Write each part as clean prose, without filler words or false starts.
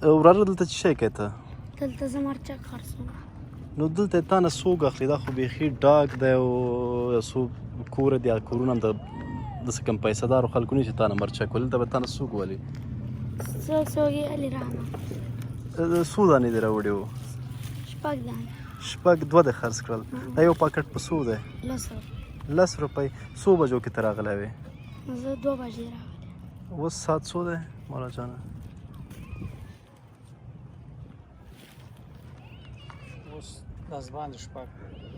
وراره دلته څه شی کوې ته؟ دلته زه مرچک خرڅوم. نو دلته تا نه څوک اخلي؟ دا خو بیخي ډاک دی او څو کوره دي کورونه هم د داسې کم پیسه دارو خلکو نه چې تا نه مرچک ولي. دلته به تا نه څوک ولي؟ څوک یې علي رانه څو دانې دې راوړي وو؟ 6 دانې. 6 2 دې خرڅ کړل. دا یو پاکټ په څو دی؟ 10 روپۍ. څو بجو کې ته راغلی وې؟ زه 2 بجې راغلی. اوس ساعت څو دی مولا جانه؟ اوس لس باندې 6.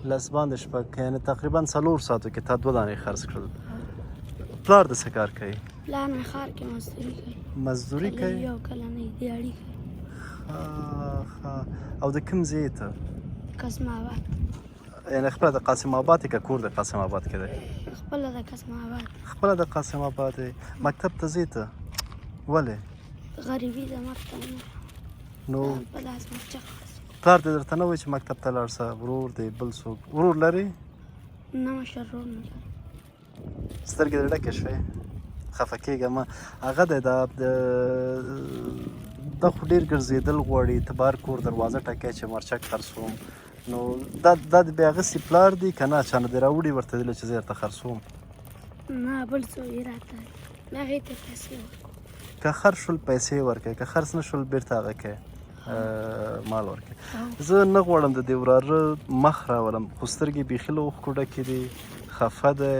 لس باندې 6، یعنې تقریبا 4 ساعتو کې تا 2 دانې خرڅ کړل. پلار د څه کار کوي؟ پلار مې ښار کې مزدوري کوي. مزدوري کوي؟ کله یو کله نه دیاړي کوي. او د کوم ځای ته؟ قاسم آباد. یعنې خپله د قاسم آباد که کور د قاسم آباد کې دی؟ خپله د قاسم آباد. خپله د قاسم آباد دی. مکتب ته ځې ته؟ ولې؟ غریبي د مرګ ته نه. نو په لاس مرچک خرڅوم. پلار دې درته نه وایي چې مکتب ته لاړ شه؟ ورور دی بل څوک؟ ورور لرې؟ نه مشر ورور نه لرم. سترګې دې ډکې شوې؟ خفه کېږه مه. هغه دی دا خو ډېر ګرځېدل غواړي. ته بهر کور دروازه ټکوې چې مرچک خرڅوم. نو دا د بې اغستې پلار دی که نه؟ چا نه دې راوړي ورته دله چې زه درته خرڅوم؟ نه بل څوک یې راته هغې ته پیسې ورکوم. که خرڅ شول پیسې ورکوې، که خرڅ نه شول بېرته هغه کوې مال ورکوې. زه نه غواړم د دې وراره مخ راولم، خو سترګې بیخي له اوښکو ډکې دي، خفه دی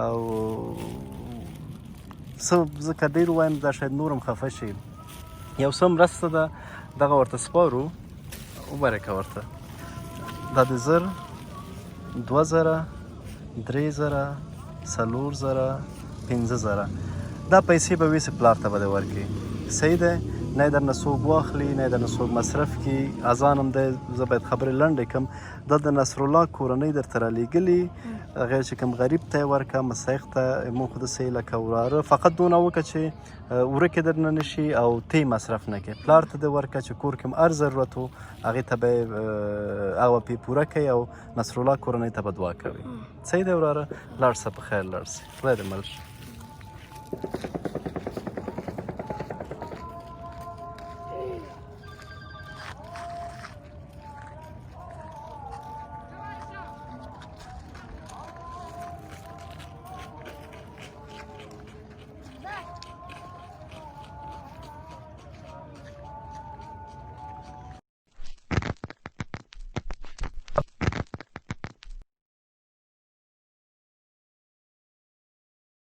او څه زه که ډېر ووایم دا شاید نور هم خفه شي. یو څه مرسته ده دغه ورته سپارو، وبرکه ورته. دا د 1000 2000 3000 4000 5000 دا پیسې به ویسې پلار ته به دې ورکړي. صحیح دی؟ نه یې درنه څوک واخلي، نه یې درنه څوک مصرف کړي. اذان هم دی، زه باید خبرې لنډې کړم. دا د نصرالله کورنۍ درته رالیږلي، هغې چې کوم غریب ته یې ورکړه، مسیح ته. موږ خو داسې لکه وراره فقط دونه وکړه چې ورکې درنه نه شي او ته یې مصرف نه کړې. پلار ته دې ورکړه چې کور کې هم هر ضرورت و هغې ته به یې هغه پې پوره کوي او نصرالله کورنۍ ته به دعا کوي. صحیح دی وراره؟ لاړ شه په خیر لاړ شي. خدای دې مل شه.